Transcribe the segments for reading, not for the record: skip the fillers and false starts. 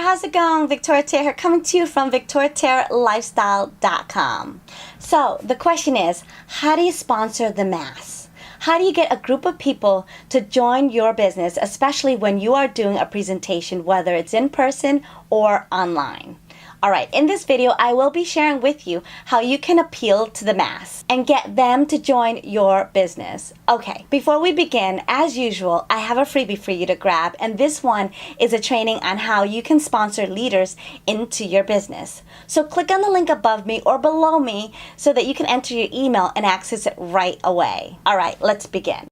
how's it going? Victoria Terre here, coming to you from VictoriaTerreLifestyle.com. So the question is, how do you sponsor the mass? How do you get a group of people to join your business, especially when you are doing a presentation, whether it's in person or online? Alright, in this video, I will be sharing with you how you can appeal to the mass and get them to join your business. Okay, before we begin, as usual, I have a freebie for you to grab, and this one is a training on how you can sponsor leaders into your business. So click on the link above me or below me so that you can enter your email and access it right away. Alright, let's begin.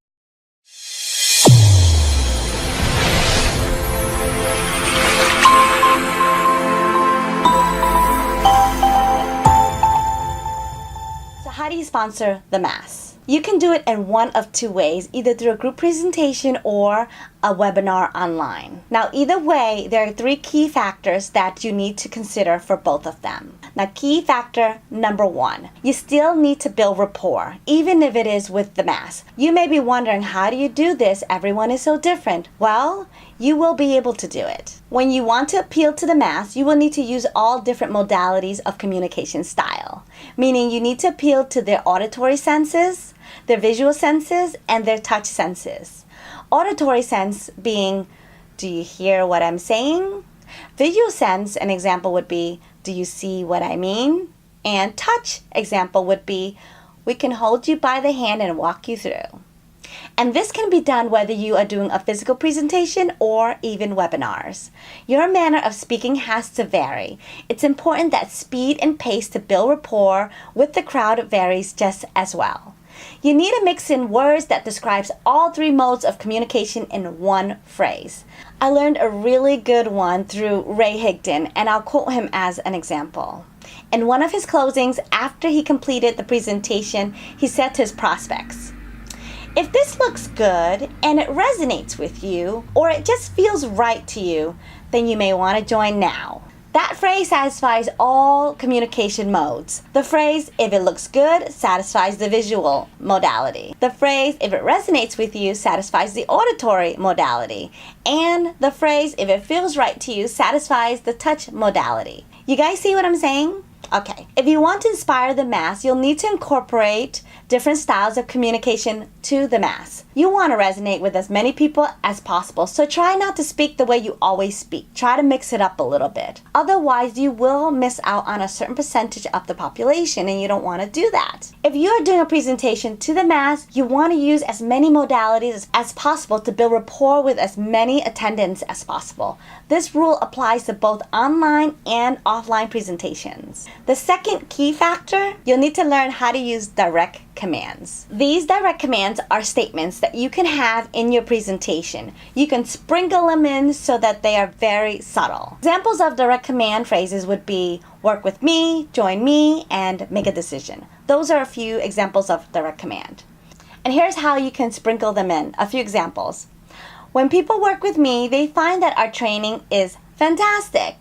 How do you sponsor the mass? You can do it in one of two ways, either through a group presentation or a webinar online. Now, either way, there are three key factors that you need to consider for both of them. Now, key factor number one, you still need to build rapport, even if it is with the mass. You may be wondering, how do you do this? Everyone is so different. Well, you will be able to do it. When you want to appeal to the mass, you will need to use all different modalities of communication style, meaning you need to appeal to their auditory senses, their visual senses, and their touch senses. Auditory sense being, do you hear what I'm saying? Visual sense, an example would be, do you see what I mean? And touch example would be, we can hold you by the hand and walk you through. And this can be done whether you are doing a physical presentation or even webinars. Your manner of speaking has to vary. It's important that speed and pace to build rapport with the crowd varies just as well. You need to mix in words that describes all three modes of communication in one phrase. I learned a really good one through Ray Higdon, and I'll quote him as an example. In one of his closings, after he completed the presentation, he said to his prospects, "If this looks good and it resonates with you, or it just feels right to you, then you may want to join now." That phrase satisfies all communication modes. The phrase, if it looks good, satisfies the visual modality. The phrase, if it resonates with you, satisfies the auditory modality. And the phrase, if it feels right to you, satisfies the touch modality. You guys see what I'm saying? Okay, if you want to inspire the mass, you'll need to incorporate different styles of communication to the mass. You want to resonate with as many people as possible, so try not to speak the way you always speak. Try to mix it up a little bit. Otherwise, you will miss out on a certain percentage of the population, and you don't want to do that. If you are doing a presentation to the mass, you want to use as many modalities as possible to build rapport with as many attendants as possible. This rule applies to both online and offline presentations. The second key factor, you'll need to learn how to use direct commands. These direct commands are statements that you can have in your presentation. You can sprinkle them in so that they are very subtle. Examples of direct command phrases would be work with me, join me, and make a decision. Those are a few examples of direct command. And here's how you can sprinkle them in. A few examples. When people work with me, they find that our training is fantastic.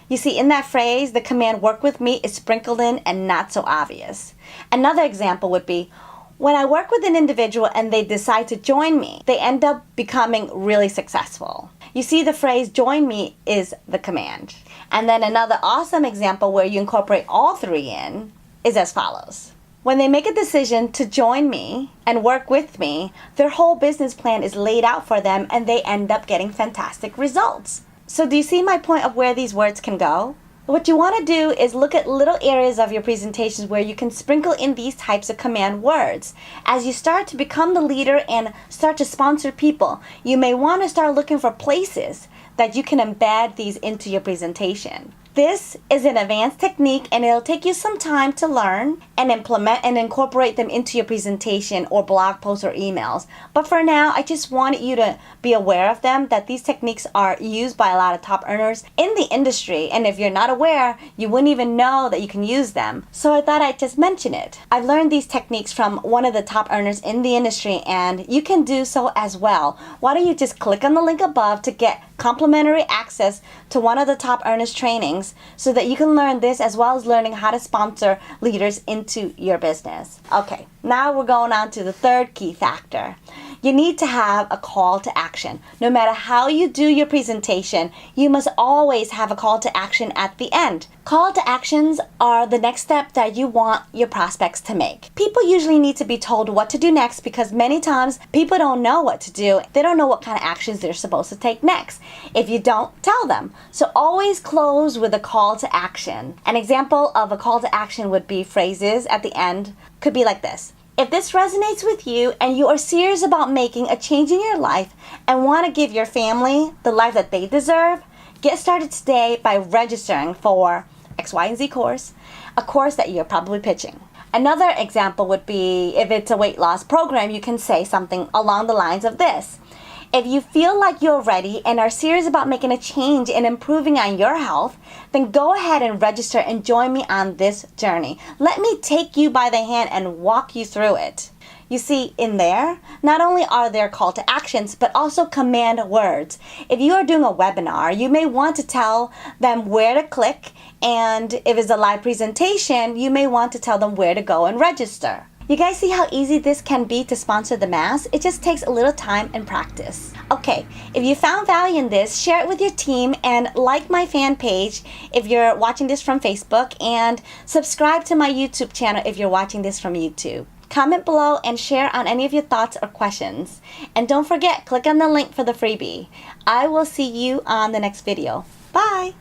You see, in that phrase, the command work with me is sprinkled in and not so obvious. Another example would be, when I work with an individual and they decide to join me, they end up becoming really successful. You see, the phrase join me is the command. And then another awesome example where you incorporate all three in is as follows. When they make a decision to join me and work with me, their whole business plan is laid out for them and they end up getting fantastic results. So do you see my point of where these words can go? What you want to do is look at little areas of your presentations where you can sprinkle in these types of command words. As you start to become the leader and start to sponsor people, you may want to start looking for places that you can embed these into your presentation. This is an advanced technique and it'll take you some time to learn and implement and incorporate them into your presentation or blog posts or emails. But for now, I just wanted you to be aware of them, that these techniques are used by a lot of top earners in the industry. And if you're not aware, you wouldn't even know that you can use them. So I thought I'd just mention it. I've learned these techniques from one of the top earners in the industry and you can do so as well. Why don't you just click on the link above to get complimentary access to one of the top earners trainings so that you can learn this as well as learning how to sponsor leaders into your business. Okay, now we're going on to the third key factor. you need to have a call to action. No matter how you do your presentation, you must always have a call to action at the end. Call to actions are the next step that you want your prospects to make. People usually need to be told what to do next because many times people don't know what to do. They don't know what kind of actions they're supposed to take next. If you don't, tell them. So always close with a call to action. An example of a call to action would be phrases at the end. Could be like this. If this resonates with you and you are serious about making a change in your life and want to give your family the life that they deserve, get started today by registering for X, Y, and Z course, a course that you're probably pitching. Another example would be if it's a weight loss program, you can say something along the lines of this. If you feel like you're ready and are serious about making a change and improving on your health, then go ahead and register and join me on this journey. Let me take you by the hand and walk you through it. You see, in there, not only are there call to actions, but also command words. If you are doing a webinar, you may want to tell them where to click, and if it's a live presentation, you may want to tell them where to go and register. You guys see how easy this can be to sponsor the mass? It just takes a little time and practice. Okay, if you found value in this, share it with your team and like my fan page if you're watching this from Facebook, and subscribe to my YouTube channel if you're watching this from YouTube. Comment below and share on any of your thoughts or questions. And don't forget, click on the link for the freebie. I will see you on the next video. Bye!